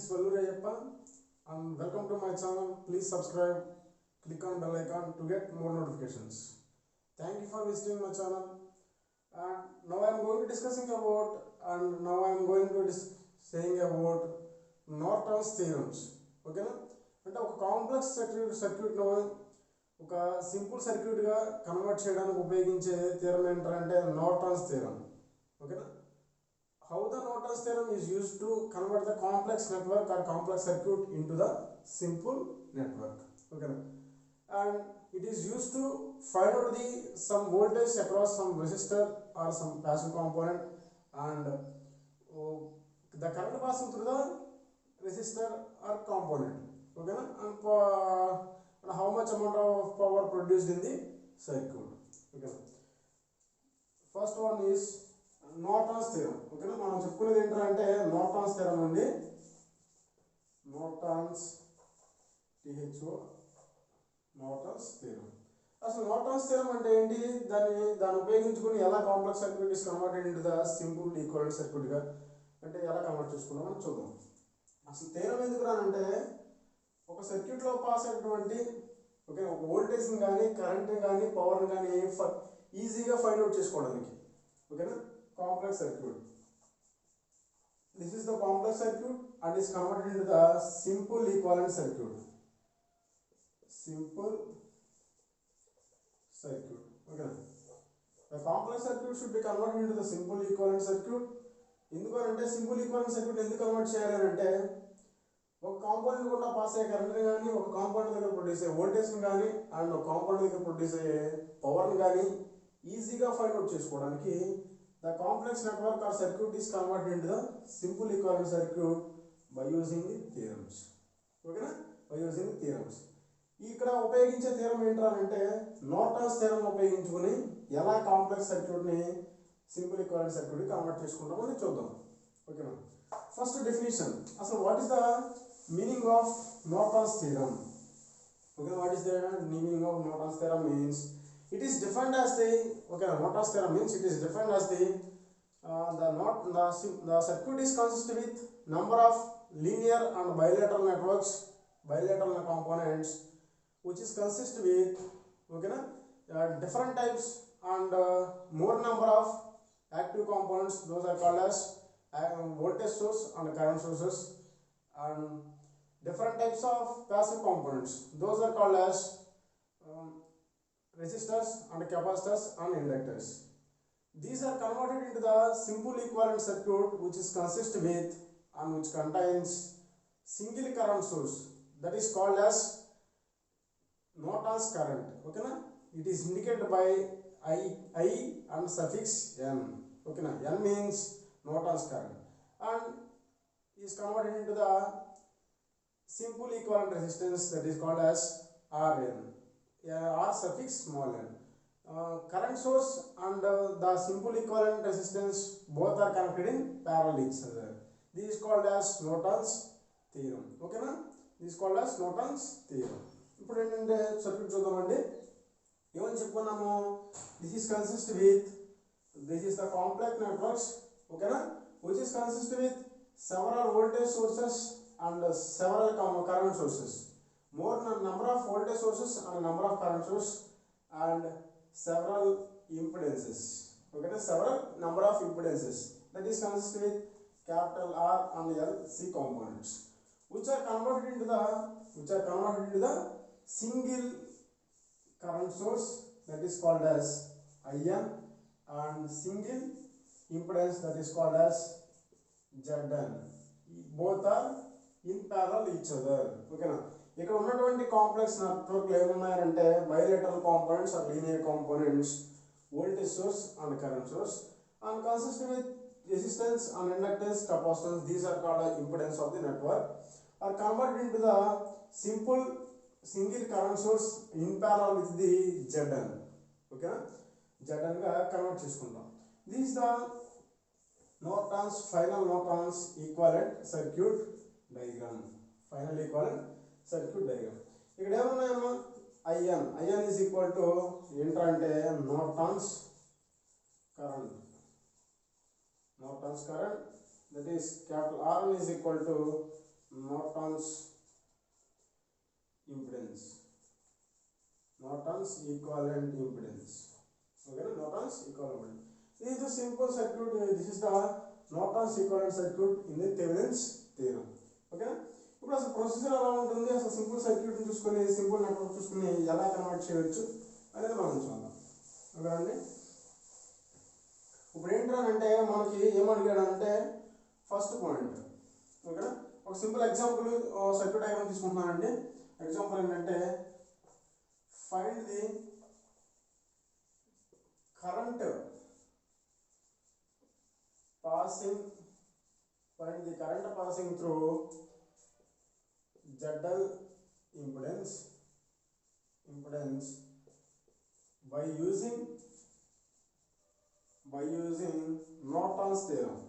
is Valluri Ayyappa and welcome to my channel. Please subscribe, click on bell icon to get more notifications. Thank you for visiting my channel. And now I am going to discussing about saying about Norton's theorems. Okay na? అంటే ఒక complex సర్క్యూట్ను ఒక simple సర్క్యూట్గా convert చేయడానికి ఉపయోగించే theorem ఏంటంటే Norton's theorem. ఓకేనా? How the Norton's theorem is used to convert the complex network or complex circuit into the simple network. Okay, and it is used to find out some voltage across some resistor or some passive component, and the current passing through the resistor or component. Okay, and how much amount of power produced in the circuit. Okay, first one is Norton's theorem. Okay, మనం చెప్పుకునేది ఏంటంటే Norton's theorem అండి. Norton's theorem. అసలు Norton's theorem అంటే ఏంటి? దాన్ని ఉపయోగించుకొని ఎలా complex circuit is converted into the simple equivalent circuit గా అంటే ఎలా కన్వర్ట్ చేసుకున్నామని చూద్దాం. అసలు థియరం ఎందుకు రానంటే ఒక సర్క్యూట్ లో పాస్ అయినటువంటి ఒక వోల్టేజ్ ని కానీ కరెంట్ ని కానీ పవర్ ని కానీ ఈజీగా ఫైండ్ అవుట్ చేసుకోవడానికి. ఓకేనా? Complex circuit. This is the complex circuit and is converted into the simple equivalent circuit. Simple circuit. Okay. The complex circuit should be converted into the simple equivalent circuit. ఎందుకంటే simple equivalent circuit ఎందుకు convert చేయాలి అంటే ఒక compound కూడా pass అయ్యే current కానీ ఒక compound దగ్గర ప్రొడ్యూస్ అయ్యే వోల్టేజ్ కానీ అండ్ ఒక కాంపౌండ్ దగ్గర ప్రొడ్యూస్ అయ్యే పవర్ కానీ ఈజీగా ఫైండ్ అవుట్ చేసుకోవడానికి the complex network or circuit is converted into the simple equivalent circuit by using the theorems. Okay na? By using the theorems. ఇక్కడ ఉపయోగించే థియరం ఏంటంటే నార్టన్స్ థియరం ఉపయోగించుకొని ఎలా కాంప్లెక్స్ సర్క్యూట్ ని సింపుల్ ఈక్వలెంట్ సర్క్యూట్ కి convert చేసుకుంటామో అని చూద్దాం. ఓకేనా? First definition. అసలు what is the meaning of Norton's theorem? Okay, what is the meaning of Norton's theorem means it is defined as the Norton's theorem means it is defined as the circuit is consist with number of linear and bilateral networks, bilateral components, which is consist with different types and more number of active components. Those are called as voltage source and current sources, and different types of passive components. Those are called as resistors and capacitors and inductors. These are converted into the simple equivalent circuit which is consist with and which contains single current source that is called as Norton's current. Okay na? It is indicated by I and suffix N. Okay na? N means Norton's current and is converted into the simple equivalent resistance that is called as Rn. R suffix small n. Current source and the simple equivalent resistance both are connected in parallel each other. This is called as Norton's theorem. Okay na? This is called as Norton's theorem. ఇప్పుడు ఏంటంటే circuit చూద్దామండి. ఏమని చెప్పుకున్నాము? This is the complex networks. Okay na? Which is consist with several voltage sources and several current sources. More number of voltage sources and number of current sources and several impedances. Okay, several number of impedances that is consist with capital R and L C components, which are converted into the single current source that is called as IN and single impedance that is called as ZN. Both are in parallel each other. Okay na? ఇక్కడ ఉన్నటువంటి complex నెట్వర్క్లు ఏమున్నాయంటే bilateral components or linear components, voltage source and current source and consist with resistance and inductance, capacitance. These are called impedance of the network or converted into the simple single current source in parallel with the ZN. ఓకేనా? ZN గా convert చేసుకుంటాం. This the final Norton's equivalent circuit diagram. Final equivalent circuit diagram. ఇక్కడ ఏమన్నాయమ్మా? IN is equal to ఏంటంటే Norton's current. Norton's current, that is capital R is equal to Norton's impedance, Norton's equivalent impedance. Okay, Norton's equivalent. This is the simple circuit. This is the Norton's equivalent circuit in the Thevenin's theorem. Okay, ఇప్పుడు అసలు procedure ఎలా ఉంటుంది, అసలు simple circuit చూసుకొని simple network చూసుకుని ఎలా convert చేయవచ్చు అనేది మనం చూద్దాం. ఓకే అండి, ఇప్పుడు ఏంటంటే మనకి ఏమడిగాడంటే ఫస్ట్ పాయింట్. ఓకేనా, ఒక సింపుల్ ఎగ్జాంపుల్ సర్క్యూట్ డయాగ్రామ్ తీసుకుంటున్నానండి. ఎగ్జాంపుల్ ఏంటంటే find the current passing through ZL impedance by using Norton's theorem.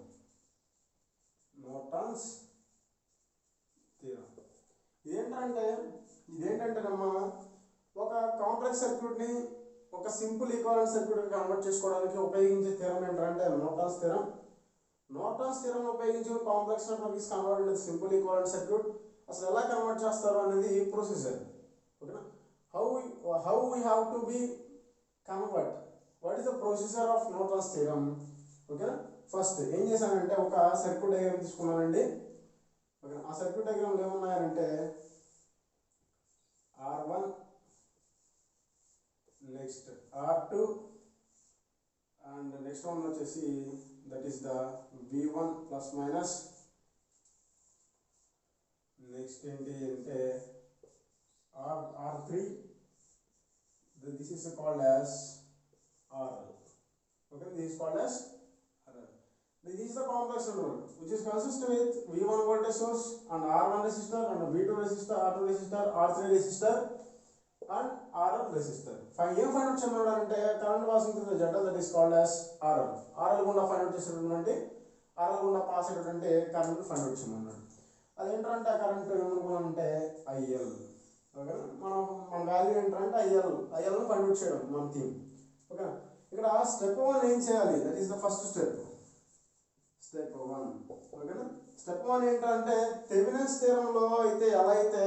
ఇదేంటంటేనమ్మా ఒక కాంప్లెక్స్ సర్క్యూట్ని ఒక సింపుల్ ఈక్వివలెంట్ సర్క్యూట్కి కన్వర్ట్ చేసుకోవడానికి ఉపయోగించే థియరం ఏంటంటే నార్టన్స్ థియరం. నార్టన్స్ థియరం ఉపయోగించి complex network is convert in simple equivalent circuit. అసలు ఎలా కన్వర్ట్ చేస్తారు అనేది ప్రొసీజర్. ఓకేనా, how we have to be convert, what is the procedure of Norton's theorem. ఓకేనా, ఫస్ట్ ఏం చేశానంటే ఒక సర్క్యూట్ డయాగ్రామ్ తీసుకున్నానండి. ఓకే, ఆ సర్క్యూట్ డయాగ్రామ్లో ఏమున్నాయంటే R1 next R2 and next one వచ్చేసి that is the V1 plus minus. Next ఏంటి అంటే R3, this is called as RL. Okay, this is called as RL. This is the complex network which is consist with V1 voltage source and R1 resistor and V2 resistor, R2 resistor, R3 resistor and RL resistor. ఏం find out చేయమన్నాడంటే current passing through the ZL, that is called as RL. RL గుండా find out చేసేటటువంటి RL గుండా pass అయ్యేటటువంటి current find out చేయమన్నాడు. అదేంటంటే ఆ current ఏమనుకున్నామంటే IL. ఓకేనా, మన వాల్యూ ఏంటంటే ఐఎల్ను ఫైండ్ అవుట్ చేయడం మన థీమ్. ఓకేనా, ఇక్కడ స్టెప్ 1 ఏం చేయాలి, that is the first step 1. ఓకేనా, స్టెప్ 1 ఏంటంటే థెవెనిన్స్ థియరంలో అయితే ఎలా అయితే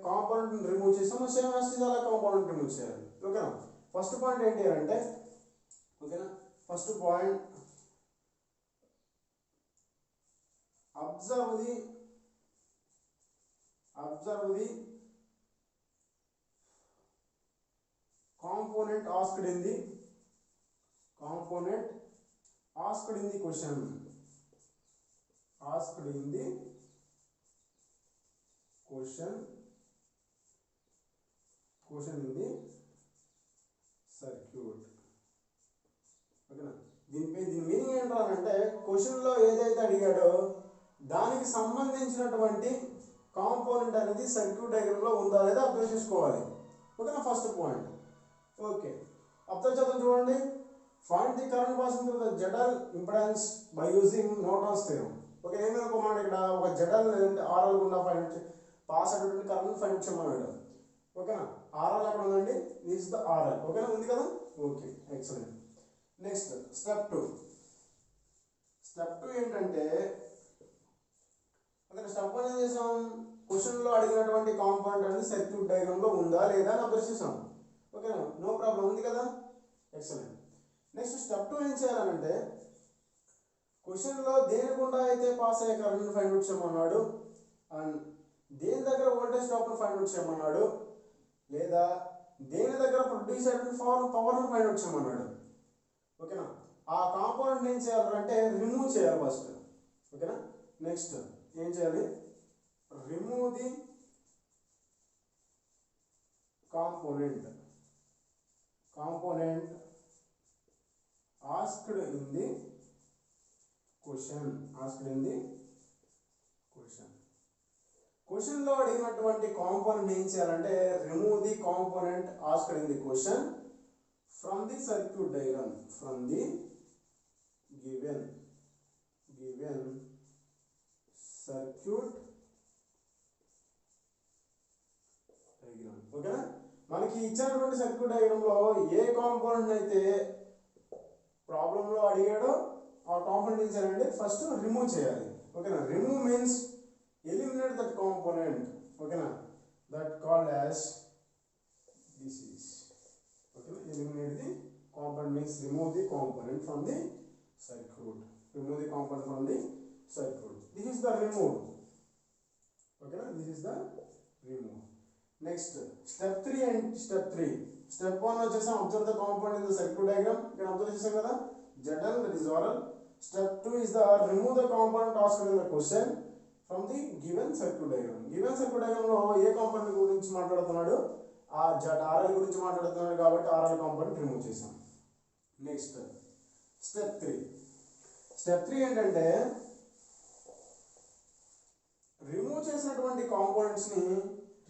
కాంపోనెంట్ రిమూవ్ చేసామో సేమ్ యాజ్ ఇట్ ఈజ్ అలా కాంపోనెంట్ రిమూవ్ చేయాలి. ఓకేనా, ఫస్ట్ పాయింట్ ఏంటి అంటే ఓకేనా, first point observe the component asked in the question. Question in the circuit. ఓకేనా, దీని మీనింగ్ ఏంటంటే క్వశ్చన్లో ఏదైతే అడిగాడో దానికి సంబంధించినటువంటి కాంపోనెంట్ అనేది సర్క్యూట్ డయాగ్రామ్లో ఉందా లేదా అబ్జర్వ్ చేసుకోవాలి. ఓకేనా, ఫస్ట్ పాయింట్. ఓకే, అబ్జర్వ్ చేద్దాం చూడండి. Find the current passing through the ZL impedance by using Norton's theorem. Okay, ఏమనుకోమన్నాడు ఇక్కడ ఒక ZL RL గుండా పాస్ అయ్యేటువంటి కరెంట్ ఫైండ్ చేయమన్నాడు. ఓకేనా, RL అక్కడ ఉందండి, దిస్ ఇస్ ద RL. ఓకేనా, ఉంది కదా. Okay, excellent. నెక్స్ట్ స్టెప్ 2 ఏంటంటే ఓకే, స్టెప్ 1 ఏం చేసాం, క్వశ్చన్లో అడిగినటువంటి కాంపోనెంట్ అనేది సర్క్యూట్ డయాగ్రామ్లో ఉందా లేదా అని అబ్జర్వ్ చేసాం. ఓకేనా, నో ప్రాబ్లం, ఉంది కదా. ఎక్సలెంట్. నెక్స్ట్ స్టెప్ 2 ఏం చేయాలంటే క్వశ్చన్లో దేని గుండా అయితే పాస్ అయ్యే కరెంట్ని ఫైండ్ అవుట్ చేయమన్నాడు అండ్ దేని దగ్గర వోల్టేజ్ డ్రాప్ను ఫైండ్ అవుట్ చేయమన్నాడు లేదా దేని దగ్గర ప్రొడ్యూస్ అయ్యేటువంటి పవర్ను ఫైండ్ అవుట్ చేయమన్నాడు. ఓకేనా, ఆ కాంపోనెంట్ ఏం చేయాలంటే రిమూవ్ చేయాలి ఫస్ట్. ఓకేనా, నెక్స్ట్ ఏం చేయాలి, remove the component asked in the question. Question లో అడిగినటువంటి కాంపోనెంట్ ఏం చేయాలంటే remove the component asked in the question from the circuit diagram, from the given circuit diagram. ఓకేనా, మనకి ఇచ్చినటువంటి సర్క్యూట్ డయాగ్రామ్లో ఏ కాంపోనెంట్ అయితే ప్రాబ్లంలో అడిగాడో ఆ కాంపోనెంట్ ఏం చేయాలంటే ఫస్ట్ రిమూవ్ చేయాలి. ఓకేనా, remove means eliminate that component, okay na, that called as this is, okay, eliminate the component means remove the component from the circuit, remove the component from the circuit. This is the remove, okay na, this is the remove. Next step 3 and step 3. Step 1 వచ్చేసాం observe the component in the circuit diagram, ఇక్కడ observe చేసాం కదా Zl, that is oral. Step 2 is the remove the component asked in the question from the given circuit diagram. Given circuit diagram లో ఏ component గురించి మాట్లాడుతున్నాడు, ఆ RL గురించి మాట్లాడుతున్నాడు కాబట్టి RL కాంపోనెంట్ రిమూవ్ చేసాం. Next step 3. స్టెప్ 3 ఏంటంటే రిమూవ్ చేసినటువంటి కాంపోనెంట్స్ ని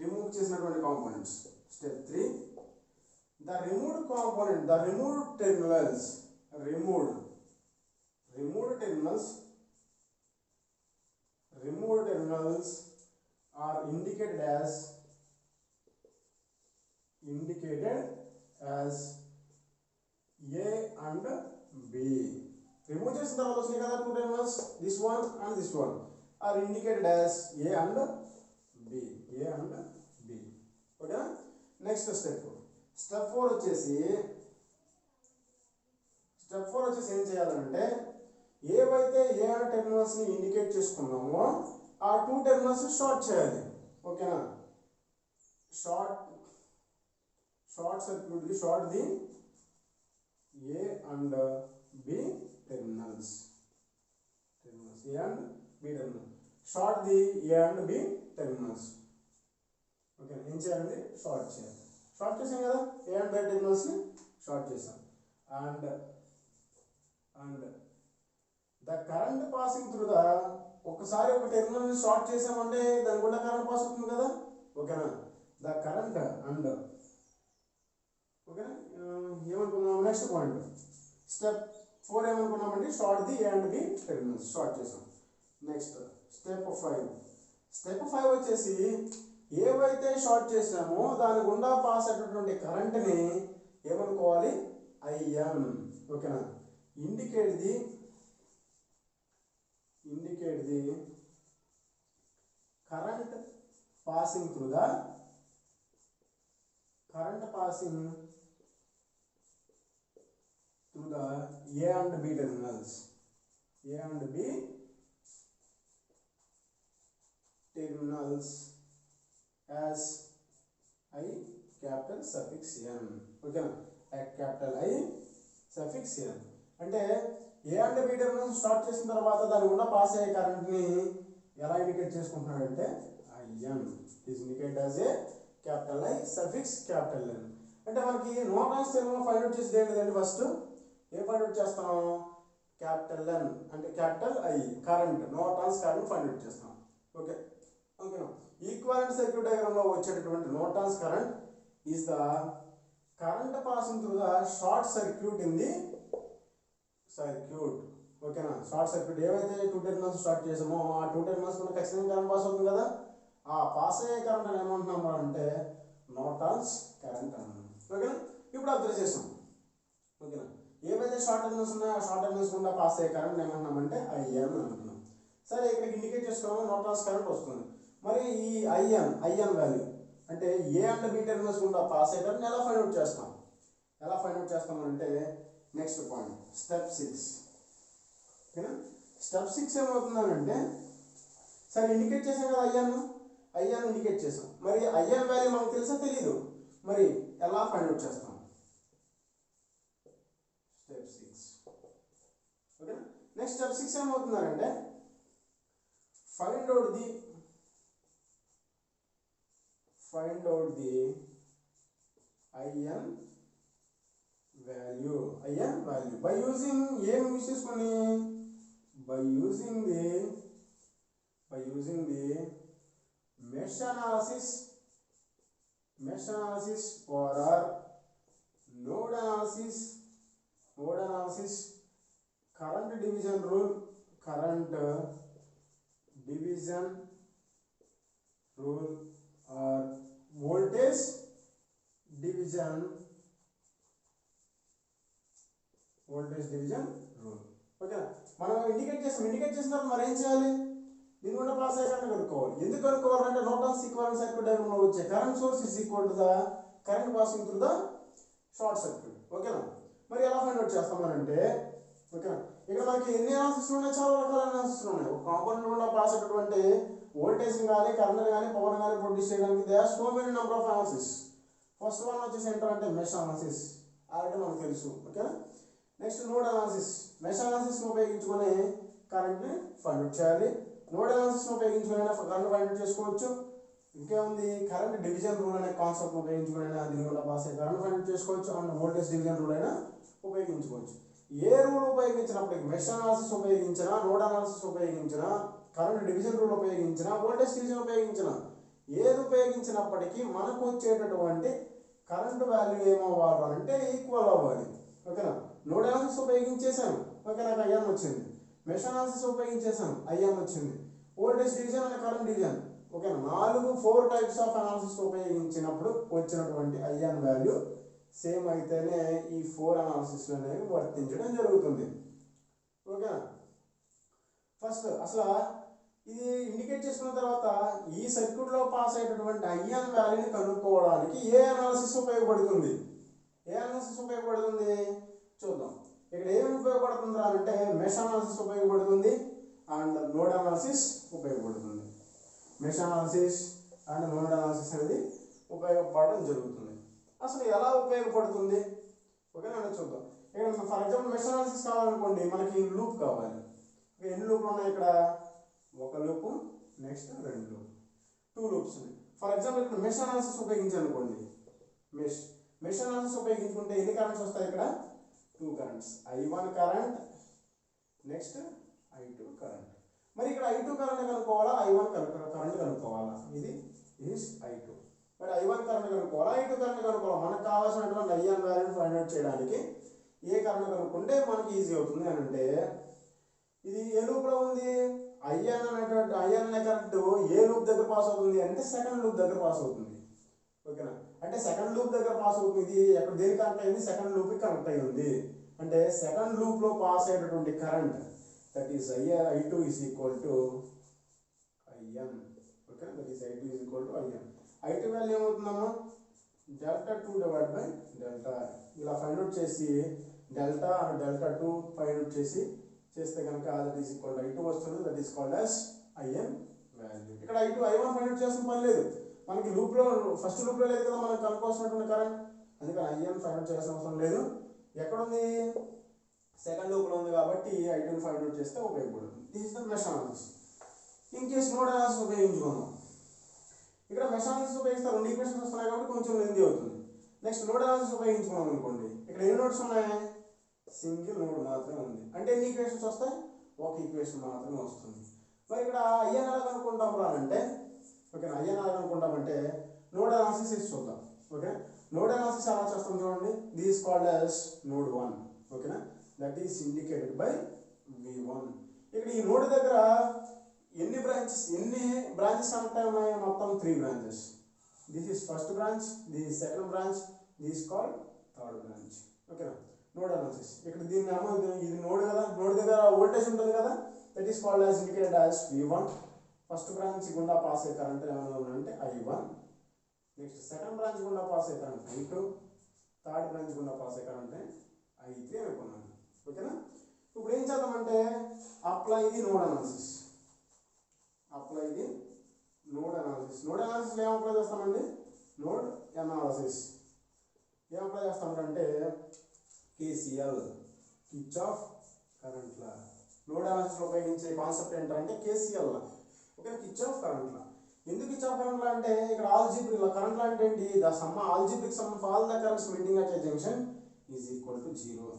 remove చేసినటువంటి components. Step 3, the removed component, the removed terminals are indicated as A and B. Remove చేసిన తర్వాత వచ్చినాయి కదా two terminals, this one and this one are indicated as A and B. Okay. Next step 4 వచ్చేసి ఏం చేయాలంటే ఏవైతే ఏ terminals ని indicate చేసుకున్నామో ఆ 2 టెర్మినల్స్ షార్ట్ చేయాలి, ఓకేనా. Short circuit the short the A and B terminals, A and B terminal, short the A and B terminals, okay. ఏం చేయాలండి, షార్ట్ చేయాలి. షార్ట్ చేసాం కదా ఏ అండ్ బి టెర్మినల్స్ ని షార్ట్ చేసాం. And the current passing through the, ఒకసారి ఒక terminal ని షార్ట్ చేసామంటే దాని గుండా కరెంట్ పాస్ అవుతుంది కదా, ఓకేనా. ద కరెంట్ అండ్, ఓకేనా. ఏమనుకున్నాం నెక్స్ట్ పాయింట్ స్టెప్ 4 ఏమనుకున్నామండి, short the A and B terminals short చేసాం. నెక్స్ట్ స్టెప్ 5 వచ్చేసి ఏవైతే షార్ట్ చేసామో దాని గుండా పాస్ అయ్యేటటువంటి కరెంట్ని ఏమనుకోవాలి, IN, ఓకేనా. Indicate the current passing through the A and B terminals, as I capital suffix n, okay, capital I suffix n. అంటే A and B terminals start చేసిన తర్వాత దాని గుండా పాస్ అయ్యే కరెంట్ ని ఎలా ఇండికేట్ చేసుకుంటున్నాడంటే IN is indicated as a capital I suffix capital N. అంటే మనకి నోటాన్స్ థియరమ్ లో ఫైండ్ అవుట్ చేసేది ఏంటంటే ఫస్ట్ ఏ ఫైండ్ అవుట్ చేస్తాం, క్యాపిటల్ N అంటే capital I current, Norton's current find out చేస్తాం, ఓకే. ఓకేనా. ఈక్వివలెంట్ సర్క్యూట్ డయాగ్రామ్ లో వచ్చేటటువంటి Norton's current is the current passing through the short circuit in the circuit, ఓకేనా. షార్ట్ సర్క్యూట్ ఏవైతే 2 terminals start చేసామో ఆ 2 టెర్మినల్స్ కూడా ఖచ్చితంగా కరెంట్ పాస్ అవుతుంది కదా, ఆ పాస్ అయ్యే కరెంట్ అని ఏమంటున్నాము అంటే నోటాన్స్ కరెంట్ అన్నాం, ఓకేనా. ఇప్పుడు అబ్జర్వ్ చేసాం, ఓకేనా. ఏవైతే షార్ట్ టెర్మినల్స్ ఉన్నాయో ఆ షార్ట్ టెర్మినల్స్ గుండా పాస్ అయ్యే కరెంట్ ఏమంటున్నామంటే IN అంటున్నాం. సరే ఇక్కడికి ఇండికేట్ చేసుకున్నాము నోటాన్స్ కరెంట్ వస్తుంది. మరి ఈ IN వాల్యూ అంటే ఏ అండ్ బి టెర్మినల్స్ గుండా పాస్ అయ్యే కరెంట్ ఎలా ఫైండ్ అవుట్ చేస్తాం అంటే నెక్స్ట్ పాయింట్ స్టెప్ 6, ఓకేనా. స్టెప్ 6 ఏమవుతుందంటే సరే ఇండికేట్ చేసాం కదా IN ఇండికేట్ చేసాం, మరి IN వాల్యూ మనకు తెలుసా తెలీదు, మరి ఎలా ఫైండ్ అవుట్ చేస్తాం, స్టెప్ 6, ఓకేనా. నెక్స్ట్ స్టెప్ 6 ఏమవుతుందంటే find out the IN value by using ఏం యూస్ చేసుకొని, by using the mesh analysis or node analysis, current division rule or voltage division rule, okay. మనం ఇండికేట్ చేసిన తర్వాత మరి ఏం చేయాలి, దీని గుండా పాస్ అయ్యే కరెంట్ కనుక్కోవాలి. ఎందుకు కనుక్కోవాలంటే నోటన్స్ ఈక్వివలెంట్ సర్క్యూట్ డయాగ్రామ్ లో వచ్చే current source is equal to the current passing through the short circuit. ఓకేనా? మరి ఎలా ఫైండ్ అవుట్ చేస్తామనంటే ఓకేనా, ఇక్కడ మనకి ఎన్ని అనాలిసిస్ ఉన్నాయి, చాలా రకాల అనాలిసిస్ ఉన్నాయి. ఒక కాంపోనెంట్ గుండా పాస్ అయ్యేటువంటి వోల్టేజ్ కానీ కరెంట్ కానీ పవర్ కానీ ప్రొడ్యూస్ చేయడానికి they are so many number of analysis. First one వచ్చేసి ఏంటంటే మెష్ అనాలిసిస్, ఆల్రెడీ మనకు తెలుసు. ఓకేనా? Next node analysis. Mesh analysis ఉపయోగించుకొని కరెంట్ని ఫైండ్ అవుట్ చేయాలి. నోడ్ అనాలిసిస్ ఉపయోగించుకొని కరెంట్ ఫైండ్ అవుట్ చేసుకోవచ్చు. ఇంకేముంది, కరెంట్ డివిజన్ రూల్ అనే కాన్సెప్ట్ ఉపయోగించుకొని దీని వల్ల పాస్ అయ్యే కరెంట్ ఫైండ్ అవుట్ చేసుకోవచ్చు. అండ్ వోల్టేజ్ డివిజన్ రూల్ అయినా ఉపయోగించుకోవచ్చు. ఏ రూల్ ఉపయోగించినప్పటికీ, మెష్ అనాలిసిస్ ఉపయోగించినా, నోడ్ అనాలిసిస్ ఉపయోగించినా, కరెంట్ డివిజన్ రూల్ ఉపయోగించినా, వోల్టేజ్ డివిజన్ ఉపయోగించినా, ఏది ఉపయోగించినప్పటికీ మనకు వచ్చేటటువంటి కరెంట్ వాల్యూ ఏమవ్వాలంటే ఈక్వల్ అవ్వాలి. ఓకేనా? నోడ్ అనాలిసిస్ ఉపయోగించేసాను, ఓకే, నాకు ఐఎన్ వచ్చింది. మెష్ అనాలిసిస్ ఉపయోగించేసాను, ఐఎన్ వచ్చింది. Voltage division and current division, ఓకేనా, 4 టైప్స్ ఆఫ్ అనాలిసిస్ ఉపయోగించినప్పుడు వచ్చినటువంటి ఐఎన్ వాల్యూ సేమ్ అయితేనే ఈ 4 అనాలిసిస్ అనేవి వర్తించడం జరుగుతుంది. ఓకేనా? ఫస్ట్ అసలు ఇది ఇండికేట్ చేసుకున్న తర్వాత ఈ సర్క్యూట్లో పాస్ అయ్యేటటువంటి ఐఎన్ వాల్యూని కనుక్కోవడానికి ఏ అనాలిసిస్ ఉపయోగపడుతుంది? ఏ అనాలిసిస్ ఉపయోగపడుతుంది చూద్దాం. ఇక్కడ ఏమి ఉపయోగపడుతుంది అంటే మెష్ అనాలిసిస్ ఉపయోగపడుతుంది అండ్ నోడ్ అనాలిసిస్ ఉపయోగపడుతుంది. Mesh analysis and node analysis అనేది ఉపయోగపడడం జరుగుతుంది. అసలు ఎలా ఉపయోగపడుతుంది ఓకేనా చూద్దాం. ఇక్కడ ఫర్ ఎగ్జాంపుల్ మెష్ అనాలిసిస్ కావాలనుకోండి, మనకి లూప్ కావాలి. ఎన్ని లూప్లు ఉన్నాయి ఇక్కడ? ఒక లూపు, నెక్స్ట్ 2 లూప్, 2 లూప్స్ ఉన్నాయి. ఫర్ ఎగ్జాంపుల్ ఇక్కడ మెష్ అనాలిసిస్ ఉపయోగించాలనుకోండి, మెష్ అనాలిసిస్ ఉపయోగించుకుంటే ఎన్ని కరెంట్స్ వస్తాయి? ఇక్కడ 2 currents, I1 current, next I2 current. మరి ఇక్కడ I2 కరెంట్ కనుక్కోవాలా, I1 కరెంట్ కనుక్కోవాలా? ఇది ఈస్ I2. మరి I1 కరెంట్ కనుక్కోవాలా, I2 కరెంట్ కనుక్కోవాలా? మనకు కావాల్సినటువంటి ఐఎన్ వాల్యూని ఫైండ్ అవుట్ చేయడానికి ఏ కరెంట్ కనుక్కుంటే మనకి ఈజీ అవుతుంది అని అంటే, ఇది ఏ లూప్లో ఉంది? ఐఎన్ అనేటువంటి ఐఎన్ అనే కరెంట్ ఏ లూప్ దగ్గర పాస్ అవుతుంది అంటే సెకండ్ లూప్ దగ్గర పాస్ అవుతుంది. ఓకేనా? అంటే సెకండ్ లూప్ దగ్గర పాస్ అవుతుంది. ఇది ఎక్కడ దేనికి కనెక్ట్ అయింది? సెకండ్ లూప్కి కనెక్ట్ అయి ఉంది. అంటే సెకండ్ లూప్లో పాస్ అయ్యేటటువంటి current that is I2 is equal to IN. Okay, that is I2 is equal to IN. I2 value ఏమవుతుందమ్మా? Δ2 డివైడ్ బై డెల్టా. ఇలా ఫైండ్ అవుట్ చేసి Δ2 ఫైండ్ అవుట్ చేస్తే కనుక that is equal to I2 వస్తుంది. That is called as IN value. ఇక్కడ I2 I1 find out చేసిన పని లేదు, మనకి లూప్లో ఫస్ట్ లూప్లో లేదు కదా మనం కనుక్కోవాల్సినటువంటి కరెంట్, అందుకని ఐఎన్ ఫైండ్ అవుట్ చేయాల్సిన అవసరం లేదు. ఎక్కడుంది? సెకండ్ లూప్లో ఉంది కాబట్టి I2 ఫైండ్ అవుట్ చేస్తే ఉపయోగపడుతుంది. This is the mesh analysis. In case node analysis ఉపయోగించుకుందాం. ఇక్కడ మెష్ అనాలిసిస్ ఉపయోగిస్తే 2 ఈక్వేషన్స్ వస్తున్నాయి కాబట్టి కొంచెం లెంతీ అవుతుంది. నెక్స్ట్ నోడ్ అనాలిసిస్ ఉపయోగించుకున్నాం అనుకోండి, ఇక్కడ ఎన్ని నోడ్స్ ఉన్నాయి? సింగిల్ నోడ్ మాత్రమే ఉంది. అంటే ఎన్ని ఈక్వేషన్స్ వస్తాయి? ఒక ఈక్వేషన్ మాత్రమే వస్తుంది. మరి ఇక్కడ ఐఎన్ ఎలా కనుక్కుంటాం రానంటే, ఓకేనా, ఐఎన్ ఎలా కనుక్కుంటామంటే నోడ్ అనాలిసిస్ చూద్దాం. ఓకే, నోడ్ అనాలిసిస్ ఎలా చేస్తాం చూడండి. This called as node 1. ఓకేనా, that is indicated by V1. ఇక్కడ ఈ నోడ్ దగ్గర ఎన్ని బ్రాంచెస్ కనెక్ట్ అయి ఉన్నాయి? మొత్తం 3 branches. This is first branch, this is second branch, this called third branch. ఓకేనా, నోడ్ అనాలిసిస్. ఇక్కడ దీన్ని ఇది నోడ్ కదా, నోడ్ దగ్గర వోల్టేజ్ ఉంటుంది కదా, that is called as indicated as V1. First branch గుండా పాస్ అయ్యే కరెంట్ ఏమైనా ఉందంటే I1. నెక్స్ట్ సెకండ్ బ్రాంచ్ గుండా పాస్ అయ్యే కరెంట్ I2. థర్డ్ బ్రాంచ్ గుండా పాస్ అయ్యే కరెంట్ I3 అనుకున్నాను. ఓకేనా, ఇప్పుడు ఏం చేద్దామంటే apply the node analysis. Apply the node analysis. Node analysis ఏం అప్లై చేస్తామండి? నోడ్ అనాలిసిస్ ఏం అప్లై చేస్తామంటే KCL, Kirchhoff current law. Node analysis ఉపయోగించే కాన్సెప్ట్ ఏంటంటే KCL లా. Okay, Kirchhoff current law. ఎందుకు కిర్చాఫ్ కరెంట్ లా అంటే ఇక్కడ ఆల్జీబ్రిక్ కరెంట్ లా అంటే ఏంటి? The sum algebraic some of all the currents meeting at a junction is equal to 0.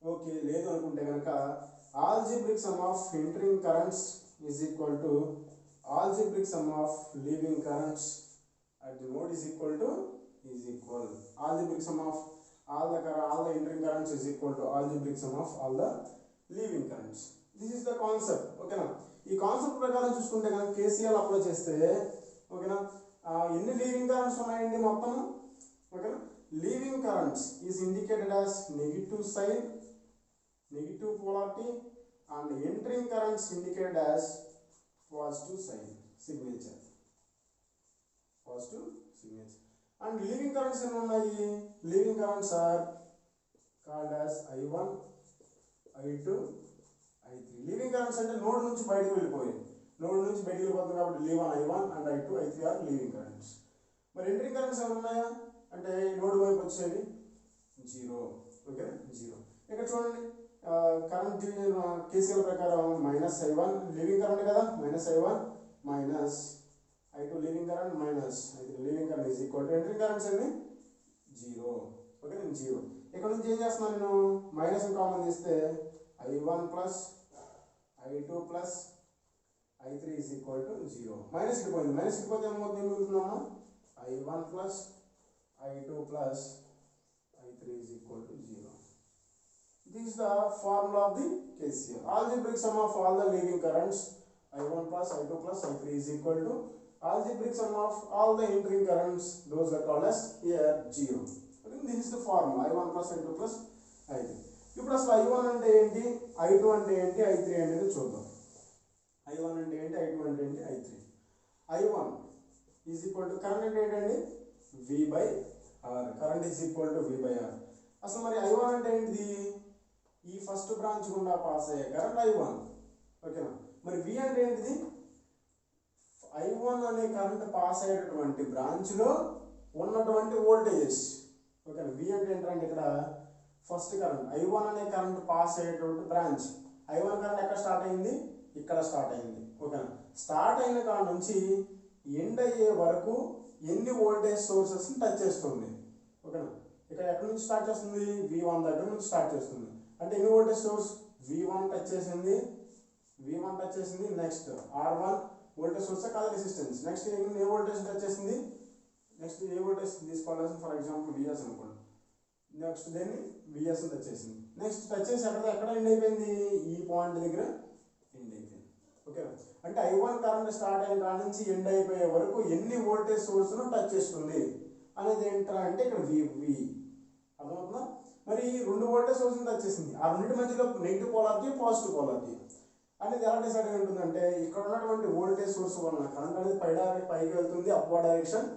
Okay, లేదు అనుకుంటే కనుక algebraic sum of entering currents is equal to algebraic sum of leaving currents at the node is equal. Algebraic sum of all the entering currents is equal to algebraic sum of all the leaving currents. This is the concept. Okay na, ఈ concept ప్రకారం చూసుకుంటే కనుక KCL apply చేస్తే ఓకేనా, ఎన్ని leaving currents ఉన్నాయండి మొత్తం? ఓకేనా, leaving currents is indicated as negative sign, negative polarity and entering currents indicated as positive sign signature. Positive signature. And leaving currents ఎన్ని ఉన్నాయి? Leaving currents are called as I1, I2, I3. Leaving currents అంటే node నుంచి బయటకు వెళ్ళిపోయాయి. Node నుంచి బయటకు వెళ్ళిపోతుంది కాబట్టి leave on I1 and I2, I3 are leaving currents. మరి ఎంట్రింగ్ కరెంట్స్ ఏమైనా ఉన్నాయా అంటే నోడ్ వైపు వచ్చేవి 0. ఓకే 0. ఇక్కడ చూడండి కరెంట్ కేసీఎల్ ప్రకారం -I1 లీవింగ్ కరెంట్ కదా, -I1 minus I2 leaving current minus I3 leaving current is equal to entering currents అన్ని 0. ఓకే నేను 0. ఇక్కడ నుంచి ఏం చేస్తున్నాను నేను మైనస్ కామన్ తీస్తే I1 plus I2 plus I3 is equal to 0. Minus ఇడిపోయింది, మైనస్ ఇడిపోతే ఏమవుతుంది మిగులుతున్నామా I1 plus I2 plus I3 is equal to 0. This is the formula of the KCL. Algebraic sum of all the leaving currents I1 plus I2 plus I3 is equal to algebraic sum of all the entering currents, those are called as here 0. Okay, this is the formula I1 plus I2 plus I3. ఇప్పుడు అసలు I1 అంటే ఏంటి, I2 అంటే ఏంటి, I3 అనేది చూద్దాం. I1 అంటే ఏంటి, I2 అంటే ఏంటి, I3. I1 is equal to current అంటే ఏంటండి V by R. Current is equal to V by R. అసలు మరి I1 అంటే ఏంటిది, ఈ ఫస్ట్ బ్రాంచ్ గుండా పాస్ అయ్యే కరెంట్ I1. ఓకేనా, మరి V అంటే ఏంటిది, I1 అనే కరెంట్ పాస్ అయ్యేటటువంటి బ్రాంచ్లో ఉన్నటువంటి వోల్టేజెస్. ఓకేనా, V అంటే ఏంటంటే ఇక్కడ ఫస్ట్ కరెంట్ I1 అనే కరెంట్ పాస్ అయ్యేటువంటి బ్రాంచ్. I1 కరెంట్ ఎక్కడ స్టార్ట్ అయింది, ఇక్కడ స్టార్ట్ అయింది. ఓకేనా, స్టార్ట్ అయిన కాడ నుంచి ఎండ్ అయ్యే వరకు ఎన్ని వోల్టేజ్ సోర్సెస్ని టచ్ చేస్తుంది. ఓకేనా, ఇక్కడ ఎక్కడి నుంచి స్టార్ట్ చేస్తుంది, V1 దగ్గర నుంచి స్టార్ట్ చేస్తుంది. అంటే ఎన్ని వోల్టేజ్ సోర్స్, V1 టచ్ చేసింది, V1 టచ్ చేసింది. నెక్స్ట్ R1 వోల్టేజ్ సోర్స్ కాదు రెసిస్టెన్స్. నెక్స్ట్ ఏ వోల్టేజ్ టచ్ చేసింది, నెక్స్ట్ ఏ వోల్టేజ్ తీసుకోవాలి, ఫర్ ఎగ్జాంపుల్ VS అనుకోండి. నెక్స్ట్ దేన్ని VS టచ్ చేసింది. నెక్స్ట్ టచ్ చేసి ఎక్కడ ఎండ్ అయిపోయింది, ఈ పాయింట్ దగ్గర ఎండ్ అయిపోయింది. ఓకేనా, అంటే I1 కరెంట్ స్టార్ట్ అయిన కాడ నుంచి ఎండ్ అయిపోయే వరకు ఎన్ని వోల్టేజ్ సోర్స్ను టచ్ చేస్తుంది అనేది ఏంటంటే అంటే ఇక్కడ V అర్థమవుతుందా. మరి రెండు వోల్టేజ్ సోర్స్ని టచ్ చేసింది, ఆ రెండింటి మధ్యలో నెగిటివ్ పోలారిటీ పాజిటివ్ పోలారిటీ అనేది ఎలా డిసైడ్ అయి ఉంటుందంటే ఇక్కడ ఉన్నటువంటి వోల్టేజ్ సోర్స్ వలన కరెంట్ అనేది పైకి వెళ్తుంది అప్వర్డ్ డైరెక్షన్.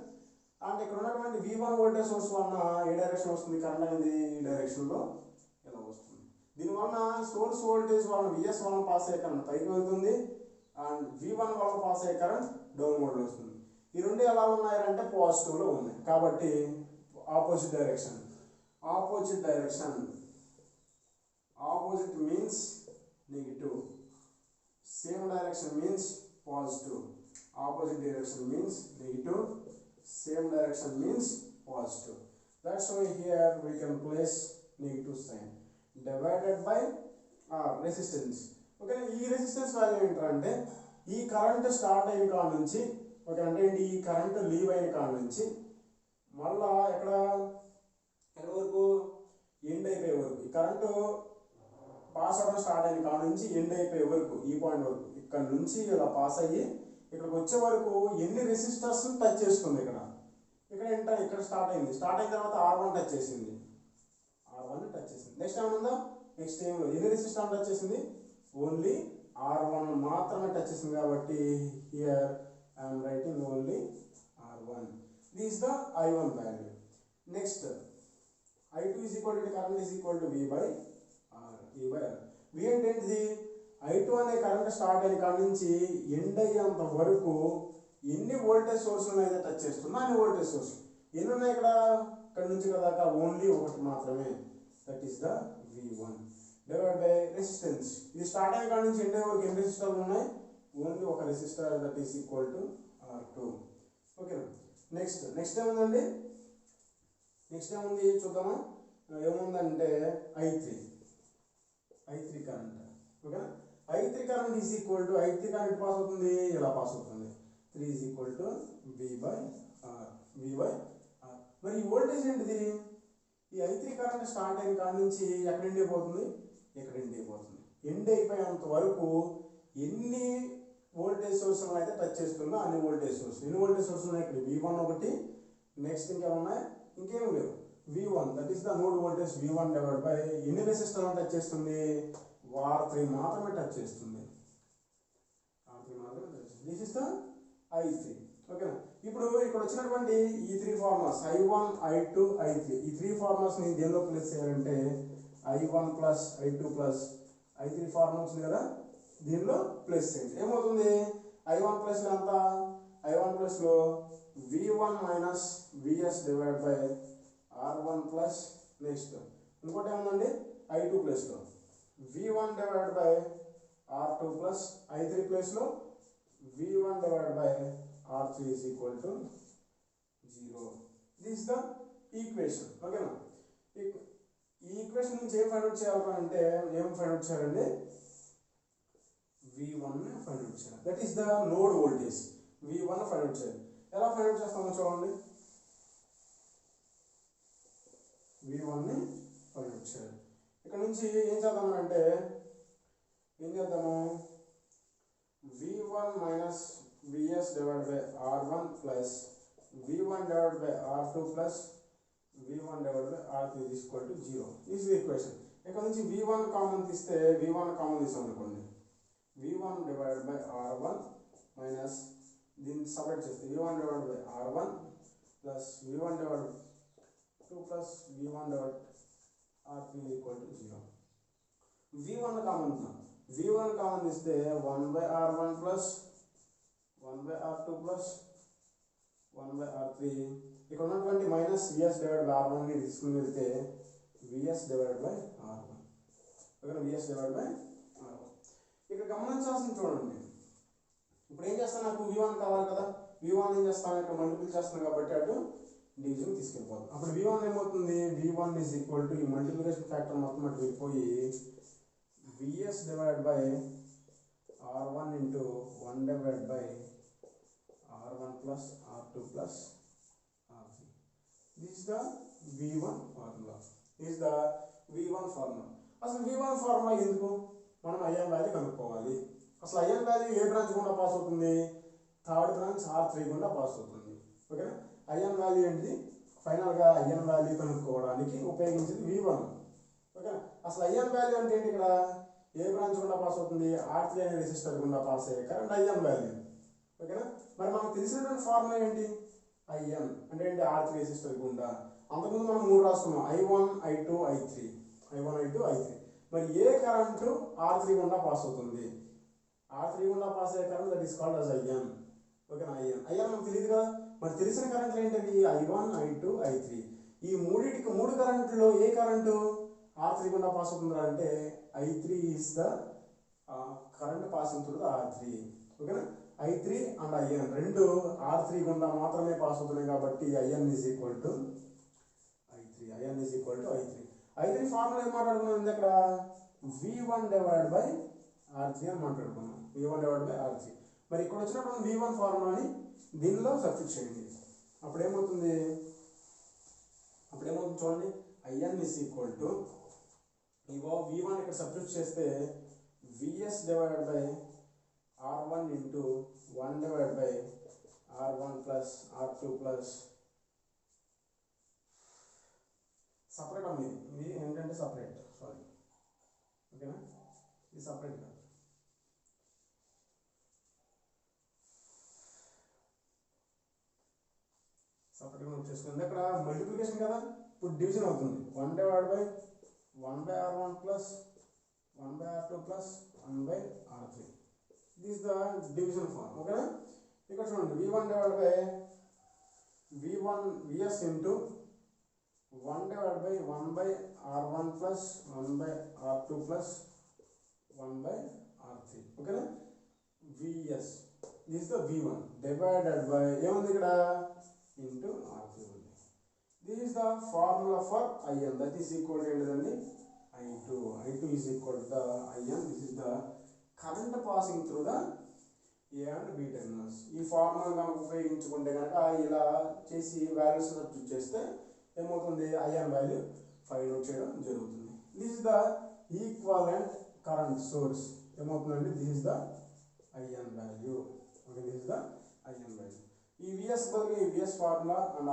అండ్ ఇక్కడ ఉన్నటువంటి V1 వోల్టేజ్ సోర్స్ వలన ఏ డైరెక్షన్ వస్తుంది, కరెంట్ అనేది ఈ డైరెక్షన్లో ఇలా వస్తుంది. దీనివలన సోర్స్ వోల్టేజ్ వలన VS వలన పాస్ అయ్యే కరెంట్ పైకి వెళ్తుంది అండ్ V1 వల్ల పాస్ అయ్యే కరెంట్ డౌన్ మోడ్లో వస్తుంది. ఈ రెండు ఎలా ఉన్నాయంటే పాజిటివ్లో ఉన్నాయి కాబట్టి opposite direction. Opposite means negative, same direction means positive. Opposite direction means negative, same direction means positive. That's why here we can place negative sign divided by resistance. Okay, ఈ resistance value ఏంటంటే ఈ current start అయిన కాడ నుంచి, okay అంటే ఏంటి, ఈ current leave అయిన కాడ నుంచి మళ్ళా ఎక్కడ వరకు ఎండ్ అయిపోయే వరకు, ఈ కరెంటు పాస్ అవ్వడం స్టార్ట్ అయిన కాడ నుంచి ఎండ్ అయిపోయే వరకు, ఈ పాయింట్ వరకు ఇక్కడ నుంచి ఇలా పాస్ అయ్యి ఇక్కడికి వచ్చే వరకు ఎన్ని రెసిస్టర్స్ టచ్ చేస్తుంది. ఇక్కడ స్టార్ట్ అయింది, స్టార్ట్ అయిన తర్వాత R1 టచ్ చేసింది, నెక్స్ట్ ఏమన్నా నెక్స్ట్ టైంలో ఎన్ని రెసిస్టర్ టచ్ చేసింది, ఓన్లీ R1 మాత్రమే టచ్ చేసింది కాబట్టి here I'm writing only R1. This is the I1 value. Next I2 is equal to current is equal to V by R. V అంటే ఏంటిది, I2 అనే కరెంట్ స్టార్ట్ అయిన కాడ నుంచి ఎండ్ అయ్యేంత వరకు ఎన్ని వోల్టేజ్ సోర్స్లను అయితే టచ్ చేస్తున్నా అన్ని వోల్టేజ్ సోర్స్ ఎన్ని ఉన్నాయి ఇక్కడ నుంచి దాకా ఓన్లీ ఒకటి మాత్రమే, that is the V1 divide by resistance. ఇది స్టార్ట్ అయిన కాడ నుంచి ఎండ్ అయ్యే వరకు ఎన్ని రెసిస్టర్లు ఉన్నాయి, ఓన్లీ ఒక resistor, that is equal to R2. ఓకేనా, నెక్స్ట్ ఏముందండి, నెక్స్ట్ ఏముంది చూద్దామా. ఏముందంటే I3 కరెంట్. ఓకేనా, I3 current is equal to I3 current pass అవుతుంది, ఇలా పాస్ అవుతుంది. 3 is equal to V by R. మరి ఈ వోల్టేజ్ ఏంటిది, ఈ I3 కరెంట్ స్టార్ట్ అయిన కాడ నుంచి ఎక్కడ ఎండ్ అయిపోతుంది, ఇక్కడ ఎండ్ అయిపోతుంది. ఎండ్ అయిపోయేంత వరకు ఎన్ని వోల్టేజ్ సోర్స్లను అయితే టచ్ చేస్తుందో అన్ని వోల్టేజ్ సోర్స్. ఎన్ని వోల్టేజ్ సోర్స్ ఉన్నాయి ఇక్కడ, V1 ఒకటి, నెక్స్ట్ ఇంకేమున్నాయి, ఇంకేం లేవు. V1 that is the node voltage V1 divide by ఎన్ని రెసిస్టర్లను టచ్ చేస్తుంది, R3 మాత్రమే టచ్ చేస్తుంది. R3 మాత్రమే టచ్ చేస్తుంది. This is the I3. ఓకేనా. ఇప్పుడు ఇక్కడ వచ్చినటువంటి ఈ 3 ఫార్ములాస్ I1 I2 I3 ఈ 3 ఫార్ములాస్ ని దేనిలో ప్లేస్ చేయాలంటే I1 plus I2 plus I3 formula ఉంది కదా దీనిలో ప్లేస్ చేయండి. ఏమవుతుంది I1 ప్లస్ ఎంత I1 ప్లస్ లో V1 minus VS divide by R1 plus next ఇంకోటి ఏముందండి I2 ప్లస్ లో V1 divide by R2 plus I3 plus లో V1 divided by R3 is equal to 0. This is the equation. Okay na? ఈ equation నుంచి ఏం find out చేయాలంటే ఏం find out చేయాలండి V1 ని ఫైండ్ అవుట్ చేయాలి. That is the node voltage V1 find out చేయాలి. ఎలా ఫైండ్ అవుట్ చేస్తామో చూడండి. V1 ని ఫైండ్ అవుట్ చేయాలి. ఇక్కడ నుంచి ఏం చేద్దామంటే ఏం చేద్దాము V1 minus VS divided by R1 plus V1 divided by R2 plus V1 divided by R3 is equal to 0. This is the equation. ఇక్కడ నుంచి V1 కామన్ తీస్తే V1 కామన్ తీసాం అనుకోండి V1 divided by R1 minus దీన్ని separate చేస్తే V1 divided by R1 plus V1 divided by 2 plus V1 divided by R3 is equal to 0. V1 common తీసాం V1 common తీస్తే 1 by R1 plus 1 by R2 plus 1 by R3 ఇక్కడ ఉన్నటువంటి minus VS divide by R1 ని తీసుకుని వెళ్తే VS divide by R1 ఇక్కడ VS divide by R1 ఇక్కడ గమనించాల్సింది చూడండి. ఇప్పుడు ఏం చేస్తాను నాకు V1 కావాలి కదా V1 ఏం చేస్తాను ఇక్కడ మల్టిపుల్ చేస్తాను కాబట్టి అటు డివిజన్ తీసుకెళ్ళిపోతాం. అప్పుడు V1 ఏమవుతుంది V1 is equal to ఈ మల్టిప్లికేషన్ ఫ్యాక్టర్ మొత్తం అటు వెళ్ళిపోయి VS divided by R1 into 1 divided by R1 plus R2 plus R3. This is the V1 formula. This is the V1 formula. అసలు V1 ఫార్ములా ఎందుకు మనం IN value కనుక్కోవాలి. అసలు IN value A branch గుండా pass అవుతుంది third branch R3 గుండా pass అవుతుంది. ఓకేనా. ఐఎన్ వాల్యూ ఏంటిది ఫైనల్గా ఐఎన్ వాల్యూ కనుక్కోవడానికి ఉపయోగించింది V1. ఓకేనా. అసలు ఐఎన్ వాల్యూ అంటే ఏంటి ఇక్కడ ఏ బ్రాంచ్ గుండా పాస్ అవుతుంది R3 అనే రెసిస్టర్ గుండా పాస్ అయ్యే కరెంట్ ఐఎన్ వాల్యూ. ఓకేనా. మరి మనకు తెలిసినటువంటి ఫార్ములా ఏంటి ఐఎన్ అంటే ఏంటి R3 రెసిస్టర్ గుండా. అంతకుముందు మనం 3 రాసుకున్నాం I1 I2 I3 I1 I2 I3. మరి ఏ కరెంటు R3 గుండా పాస్ అవుతుంది R3 గుండా పాస్ అయ్యే current that is called as IN. ఓకేనా. ఐఎన్ మనకు తెలియదు కదా మరి తెలిసిన కరెంట్లు ఏంటవి I1 I2 I3. ఈ మూడు కరెంట్లో ఏ కరెంటు R3 గుండా పాస్ అవుతుందా అంటే I3 is the current passing through the R3. ఓకేనా. I3 and IN రెండు R3 గుండా మాత్రమే పాస్ అవుతున్నాయి కాబట్టి IN is equal to I3. IN is equal to I3. I3 formula ఏం మాట్లాడుకున్నాం అక్కడ V1 divided by R3 అని మాట్లాడుకున్నాం. V1 divided by R3. మరి ఇక్కడ వచ్చినప్పుడు V1 ఫార్ములాని దీనిలో సబ్స్టిట్యూట్ చేయండి. అప్పుడు ఏమవుతుంది చూడండి IN is equal to ego V1 ఇక్కడ సబ్స్టిట్యూట్ చేస్తే VS divided by R1 into 1 divided by R1 plus R2 plus separate అమ్మ ఇది ఏంటంటే సపరేట్ సారీ ఓకేనా ఇది సపరేట్ కాదు సపరేట్గా నోట్ చేసుకోండి. అక్కడ మల్టిప్లికేషన్ కదా ఇప్పుడు డివిజన్ అవుతుంది 1 divide by 1 by R1 plus 1 by R2 plus 1 by R3. This is the division form. Okay na? ఇక్కడ చూడండి V1 divided by V1 VS into 1 divided by 1 by R1 plus 1 by R2 plus 1 by R3. Okay na? VS. This is the V1 divided by ఏముంది ఇక్కడ into R3. This is the formula for IN that is equal to I2. I2 is equal to the IN. This is the current passing through the A and B terminals. ఈ formula కనుక ఉపయోగించుకుంటే కనుక ఇలా చేసి values substitute చేస్తే ఏమవుతుంది IN value find out చేయడం జరుగుతుంది. This is the equivalent current source ఏమవుతుందండి this is the IN value. Okay this is the IN value. ఈ VS బదులు ఈ VS formula and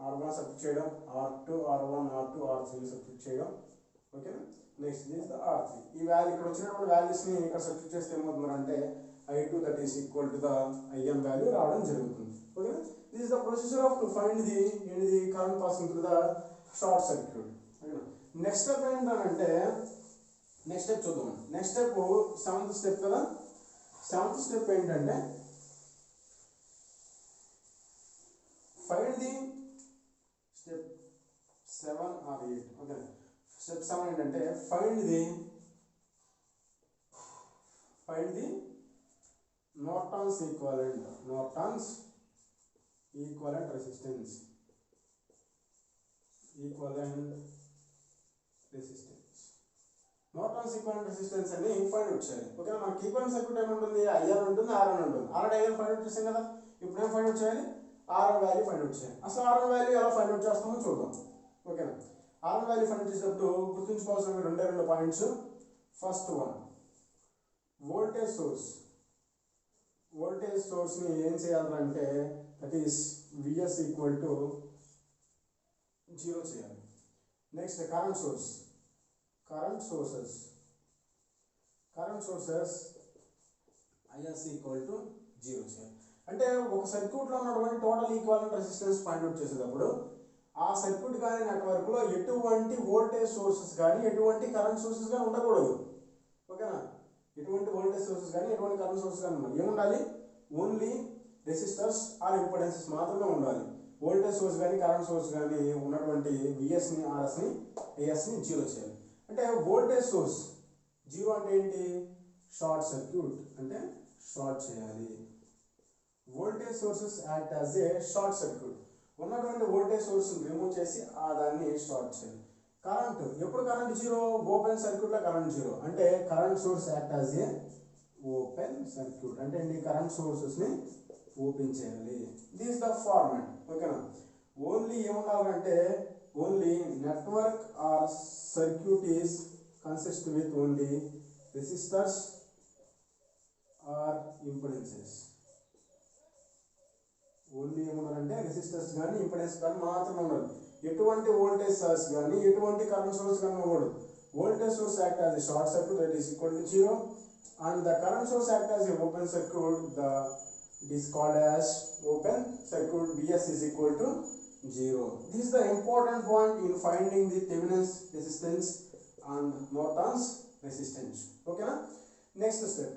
R1 substitute చేయడం R2 R1 R2 R3 substitute చేయడం ఓకేనా. Next this the R3. ఈ value ఇక్కడ వచ్చినటువంటి వాల్యూస్ని ఇక్కడ సబ్స్టిట్యూట్ చేస్తే ఏమవుతుందంటే I2 that is equal to the IN value రావడం జరుగుతుంది. ఓకేనా. This is the procedure of to find the ఏంటిది current passing through the short circuit. ఓకేనా. నెక్స్ట్ స్టెప్ ఏంటంటే నెక్స్ట్ స్టెప్ చూద్దాం. నెక్స్ట్ స్టెప్ సెవెంత్ స్టెప్ కదా. సెవెంత్ స్టెప్ ఏంటంటే find the step 7 or 8. Okay. Step 7 ఏంటంటే find the Norton's equivalent resistance. Norton's equivalent resistance అని ఫైండ్ out చేయాలి. ఓకేనా. మనకి ఈక్వలెంట్ సర్క్యూట్ ఏముంటుంది, IR ఉంటుంది, RN ఉంటుంది. ఆల్రెడీ IR ఫైండ్ అవుట్ చేసాం కదా. ఇప్పుడు ఏం ఫైండ్ అవుట్ చేయాలి, RN వాల్యూ ఫైండ్ అవుట్ చేయాలి. అసలు RN వాల్యూ ఎలా ఫైండ్ అవుట్ చేస్తామో చూద్దాం. ఓకేనా. RN వాల్యూ ఫైండ్ అవుట్ చేసేటప్పుడు గుర్తుంచుకోవాల్సిన రెండు పాయింట్స్. ఫస్ట్ వన్, వోల్టేజ్ సోర్స్ని ఏం చేయాలంటే that is VS equal to 0 చేయాలి. Next current sources IS equal to 0 చేయాలి. అంటే ఒక సర్క్యూట్లో ఉన్నటువంటి total equivalent resistance find out చేసేటప్పుడు ఆ సర్క్యూట్ కానీ నెట్వర్క్లో ఎటువంటి వోల్టేజ్ సోర్సెస్ కానీ ఎటువంటి కరెంట్ సోర్సెస్ కానీ ఉండకూడదు. ఓకేనా. ఎటువంటి వోల్టేజ్ సోర్సెస్ కానీ ఎటువంటి కరెంట్ సోర్సెస్ కానీ ఉండాలి. ఏముండాలి, ఓన్లీ రెసిస్టర్స్ ఆర్ ఇంపెడెన్సెస్ మాత్రమే ఉండాలి. వోల్టేజ్ సోర్స్ కానీ కరెంట్ సోర్స్ కానీ ఉన్నటువంటి VSని RSని ISని 0 చేయాలి. అంటే వోల్టేజ్ సోర్స్ 0 అంటే ఏంటి, షార్ట్ సర్క్యూట్ అంటే షార్ట్ చేయాలి. Voltage sources act as a short circuit. ఉన్నటువంటి వోల్టేజ్ సోర్స్ రిమూవ్ చేసి దాన్ని షార్ట్ చేయాలి. కరెంట్ ఎప్పుడు కరెంట్ 0, ఓపెన్ సర్క్యూట్లో కరెంట్ 0 అంటే current source act as a open circuit. అంటే ఈ కరెంట్ సోర్సెస్ని ఓపెన్ చేయాలి. This the format. ఓకేనా. ఓన్లీ ఏముండాలంటే only network or circuit is consist with only resistors or impedances. Only ఏమున్నారంటే రెసిస్టర్స్ కానీ ఇంపెడెన్స్ కానీ మాత్రమే ఉండాలి. ఎటువంటి వోల్టేజ్ సోర్స్ కానీ ఎటువంటి కరెంట్ సోర్స్ కానీ ఉండకూడదు. Voltage source act as a short circuit that is equal to 0 and the current source act as a open circuit. It is called as open circuit. VS is equal to 0. This is the important point in finding the Thevenin's resistance and Norton's resistance. Okay na. Next step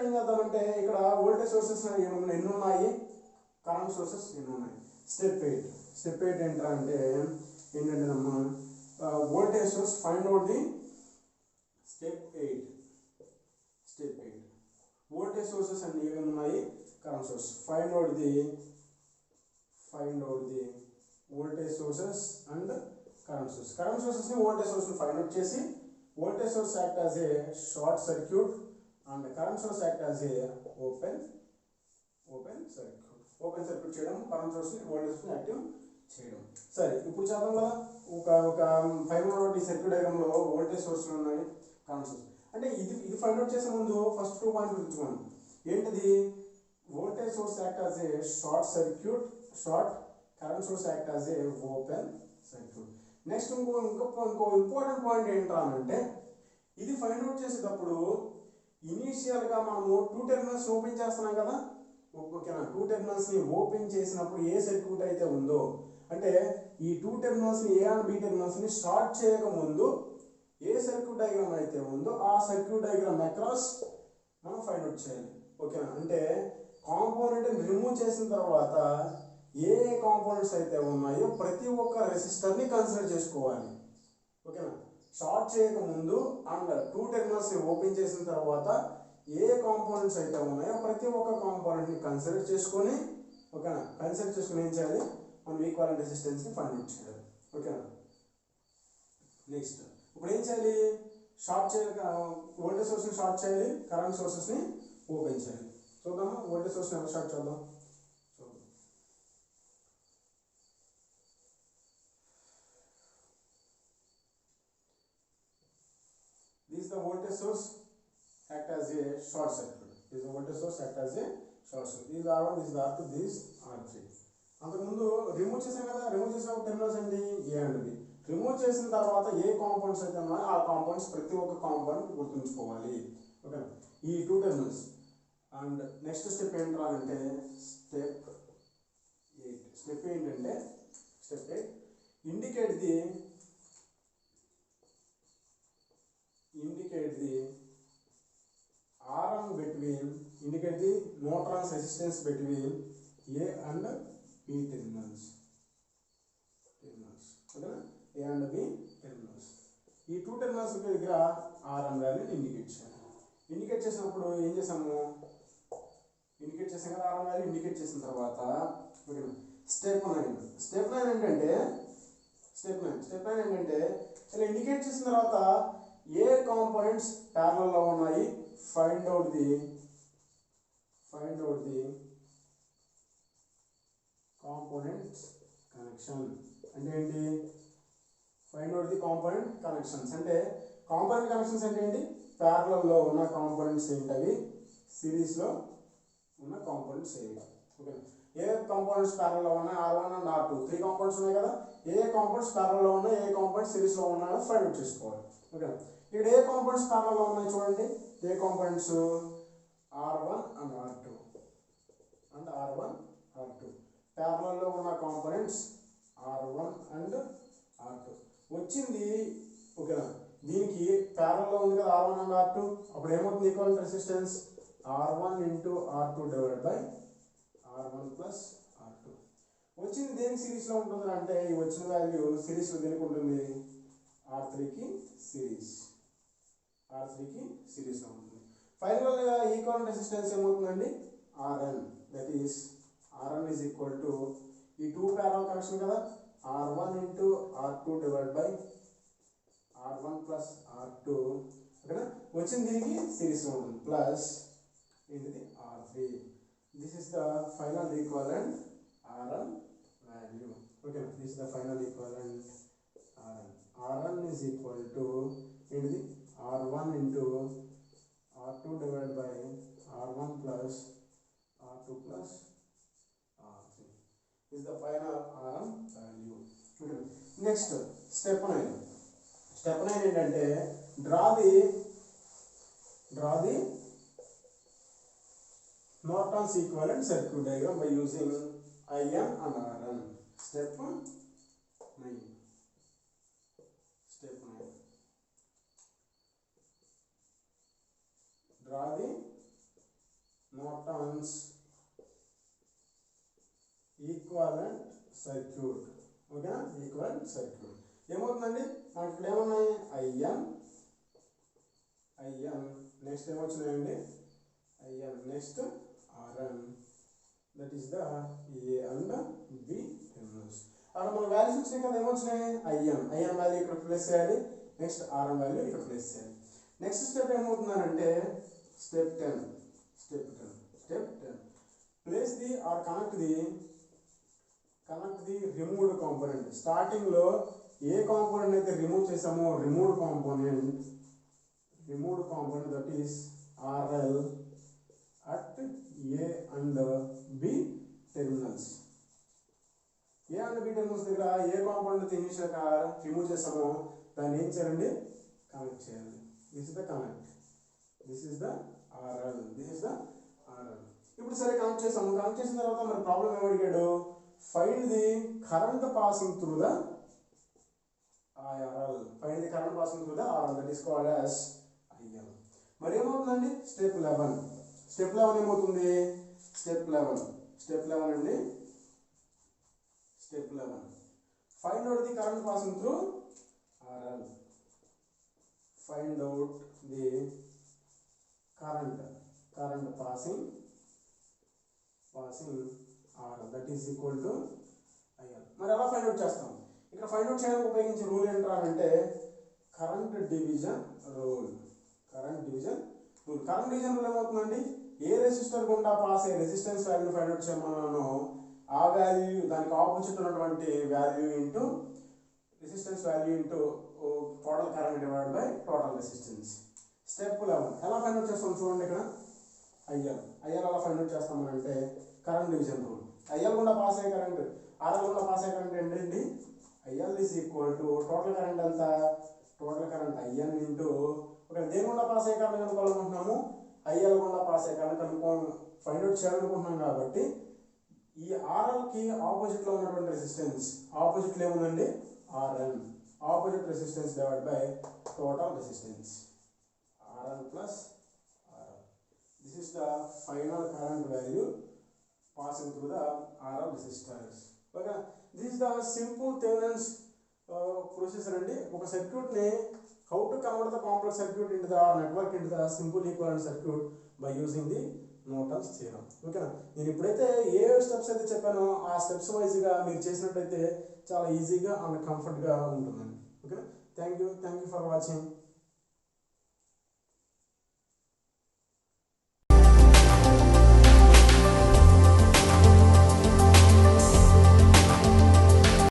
ఏం చేద్దామంటే ఇక్కడ voltage sources ఎన్ని ఉన్నాయి, current sources ఎన్ని ఉన్నాయి. Step 8 ఏంటంటే అమ్మా voltage source find out the step 8 voltage sources అన్ని ఏమేమి ఉన్నాయి, current source. Find out the voltage sources and current source. Current సోర్సెస్ని వోల్టేజ్ సోర్స్ని ఫైండ్ అవుట్ చేసి voltage source act as a short circuit and current source act as a open circuit చేయడం, current సోర్స్ని voltage సోర్స్ని active చేయడం. సరే ఇప్పుడు చేద్దాం కదా. ఒక పైన ఉన్నటువంటి సర్క్యూట్ డయాగ్రామ్లో వోల్టేజ్ సోర్స్లు ఉన్నాయి, కరెంట్ సోర్స్. అంటే ఇది ఫైండ్ అవుట్ చేసే ముందు ఫస్ట్ 2 పాయింట్స్ గుర్తుంచుకోండి. ఏంటిది, voltage source act as a short current source act as a open circuit. Next ఇంకో ఇంపార్టెంట్ పాయింట్ ఏంటంటే ఇది ఫైండ్ అవుట్ చేసేటప్పుడు ఇనీషియల్గా మనము 2 టెర్మినల్స్ ఓపెన్ చేస్తున్నాం కదా. ఓకేనా. 2 టెర్మినల్స్ని ఓపెన్ చేసినప్పుడు ఏ సర్క్యూట్ అయితే ఉందో అంటే ఈ 2 టెర్మినల్స్ని A అండ్ B టెర్మినల్స్ని స్టార్ట్ చేయకముందు ఏ సర్క్యూట్ డయాగ్రామ్ అయితే ఉందో ఆ సర్క్యూట్ డయాగ్రామ్ అక్రాస్ మనం ఫైండ్ అవుట్ చేయాలి. ఓకేనా. అంటే కాంపోనెంట్ని రిమూవ్ చేసిన తర్వాత ఏ కాంపోనెంట్స్ అయితే ఉన్నాయో ప్రతి ఒక్క రెసిస్టర్ని కన్సిడర్ చేసుకోవాలి. ఓకేనా. షార్ట్ చేయకముందు అండ్ 2 టెర్మినల్స్ని ఓపెన్ చేసిన తర్వాత ఏ కాంపోనెంట్స్ అయితే ఉన్నాయో ప్రతి ఒక్క కాంపోనెంట్ని కన్సిడర్ చేసుకొని ఓకేనా ఏం చేయాలి, మనం ఈక్వాలెంట్ రెసిస్టెన్స్ని ఫైండ్ అవుట్ చేయాలి. ఓకేనా. నెక్స్ట్ ఇప్పుడు ఏం చేయాలి, వోల్టేజ్ సోర్స్ని షార్ట్ చేయాలి, కరెంట్ సోర్సెస్ని ఓపెన్ చేయాలి. చూద్దామా వోల్టేజ్ సోర్స్ని ఎలా షార్ట్ చేద్దాం. This is the voltage source act as a short circuit. This is the voltage source act as a short circuit. This is R1, this is R2, this is R3. అంతకుముందు remove చేసాం కదా, remove చేసిన terminals ఏంటి ఏ and B. Remove చేసిన తర్వాత ఏ compounds అయితే ఉన్నాయో ఆ కాంపౌండ్స్ ప్రతి ఒక్క కాంపౌండ్ గుర్తుంచుకోవాలి. ఓకే, ఈ 2 టెర్మినల్స్. అండ్ నెక్స్ట్ స్టెప్ ఏంట్రా అంటే స్టెప్ 8. స్టెప్ ఏంటంటే step 8 indicate the Rn between, indicate the no-trans resistance between A and B terminals. Okay, A and B terminals. ఈ 2 టెర్మినల్స్ దగ్గర Rn వాల్యూని ఇండికేట్ చేయాలి. ఇండికేట్ చేసినప్పుడు ఏం చేసాము, ఇండికేట్ చేసాం కదా Rn వాల్యూ. ఇండికేట్ చేసిన తర్వాత ఓకేనా స్టెప్ 9. స్టెప్ 9 ఏంటంటే ఇలా ఇండికేట్ చేసిన తర్వాత ఏ కాంపోనెంట్స్ ప్యారలల్ లో ఉన్నాయి find out the components connection. అంటే ఏంటి, find out the component connections. అంటే కాంపోనెంట్ కనెక్షన్స్ అంటే ఏంటి, ప్యారలల్ లో ఉన్న కాంపోనెంట్స్ ఏంటవి, సిరీస్ లో ఉన్న కాంపోనెంట్స్ ఏవి. ఓకే, ఏ కాంపోనెంట్స్ ప్యారలల్ లో ఉన్నాయి, R1 అండ్ R2 3 కాంపోనెంట్స్ ఉన్నాయి కదా. ఏ కాంపోనెంట్స్ ప్యారలల్ లో ఉన్నాయి, ఏ కాంపోనెంట్స్ సిరీస్ లో ఉన్నాయో ఫైండ్ అవుట్ చేసుకోవాలి. ఓకే, ఇక్కడ ఏ కాంపోనెంట్స్ ప్యారలల్ లో ఉన్నాయి చూడండి. ఏ components R1 and R2 parallel లో ఉన్న కాంపోనెంట్స్ R1 అండ్ R2 వచ్చింది. ఓకేనా, దీనికి ప్యారలల్ లో ఉంది కదా R1 అండ్ R2. అప్పుడు ఏమవుతుంది, equivalent resistance R1 into R2 divided by R1 plus R2. వచ్చింది దేనికి సిరీస్ లో ఉంటుంది అంటే ఈ వచ్చిన వాల్యూ సిరీస్ లో దేనికి ఉంటుంది, R3కి సిరీస్ లో ఉంటుంది. ఫైనల్ గా ఈక్వలెంట్ రెసిస్టెన్స్ ఏమవుతుందండి, Rn. That is Rn is equal to ఈ 2 ప్యారలల్ కనెక్షన్ కదా, R1 into R2 divided by R1 plus R2. ఓకేనా, వచ్చింది దీనికి సిరీస్ లో ఉంటుంది ప్లస్ ఏంటిది R3. This is the final equivalent Rn value. Okay, this is the final equivalent Rn. Rn is equal to R1 into R2 divided by R1 plus R2 plus R3. This is the final Rn value. Okay. Next, step 9. Step 9 ఏంటంటే draw the Norton's equivalent circuit diagram by using IN and RN. Step 9. Draw the Norton's equivalent circuit. Okay, equivalent circuit. ఏమవుతుందండి, మనకి ఇక్కడ ఏమున్నాయి IN, next ఏమొచ్చినాయండి IN, next Rn. That is the A and B terminals. అక్కడ మన values వచ్చినాయి కదా, ఏమొచ్చినాయి IN వాల్యూ ఇక్కడ ప్లేస్ చేయాలి, నెక్స్ట్ Rn వాల్యూ ఇక్కడ ప్లేస్ చేయాలి. నెక్స్ట్ స్టెప్ ఏమవుతుందంటే step 10. Place the or connect the removed component. Starting లో ఏ కాంపోనెంట్ అయితే రిమూవ్ చేసామో removed component that is RL at A and B terminals. A and B terminals దగ్గర ఏ component అయితే initial గా రిమూవ్ చేసామో దాన్ని ఏం చేయాలండి, కనెక్ట్ చేయాలి. This is the connect, this is the RL. ఇప్పుడు సరే కనెక్ట్ చేసాము. కనెక్ట్ చేసిన తర్వాత మరి ప్రాబ్లం ఏమి అడిగాడు, find the current passing through the IRL. Find the current passing through the RL, that is called as IL. మరి ఏమవుతుందండి, స్టెప్ 11 ఏమవుతుంది, స్టెప్ 11 అండి. Step 11 find out the current passing through RL. Find out the current passing RL, that is equal to IL. మరి ఎలా find out చేస్తాం, ఇక్కడ find out చేయడానికి ఉపయోగించే రూల్ ఏంట్రా అంటే current division rule. Current division rule ఏమవుతుందండి, ఏ రెసిస్టర్ గుండా పాస్ అయ్యే రెసిస్టెన్స్ వాల్యూ ఫైండ్ అవుట్ చేయమన్నాను, ఆ వాల్యూ దానికి ఆపోజిట్ ఉన్నటువంటి value into resistance value into total current divided by total resistance. Step 11 ఎలా ఫైండ్ అవుట్ చేస్తాం చూడండి. ఇక్కడ IL ఎలా ఫైండ్ అవుట్ చేస్తామనంటే కరెంట్ డివిజన్ రూల్. ఐఎల్ గుండా పాస్ అయ్యే కరెంట్ ఆర్ఎల్ గుండా పాస్ అయ్యే కరెంట్ ఏంటండి IL is equal to total current ఎంత total current IN into okay దేని గుండా పాస్ అయ్యే కరెంట్ కనుక్కోవాలనుకుంటున్నాము ఐఎల్ గుండా పాస్ అయ్యే కరెంట్ ఫైండ్ అవుట్ చేయాలనుకుంటున్నాం కాబట్టి ఈ ఆర్ఎల్కి ఆపోజిట్లో ఉన్నటువంటి రెసిస్టెన్స్ ఆపోజిట్లో ఏముందండి RN opposite resistance divide by total resistance RN plus RL this is the final current value passing through the RL resistors. Okay, this is the simple Thevenin's procedure and ఒక circuit ని how to convert the complex circuit into the network into the simple equivalent circuit by using the Norton's theorem. ఓకేనా నేను ఇప్పుడైతే ఏ steps అయితే చెప్పానో ఆ steps వైజ్గా మీరు చేసినట్టయితే చాలా ఈజీగా అండ్ కంఫర్ట్గా ఉంటుందండి. ఓకేనా థ్యాంక్ యూ ఫర్ వాచింగ్.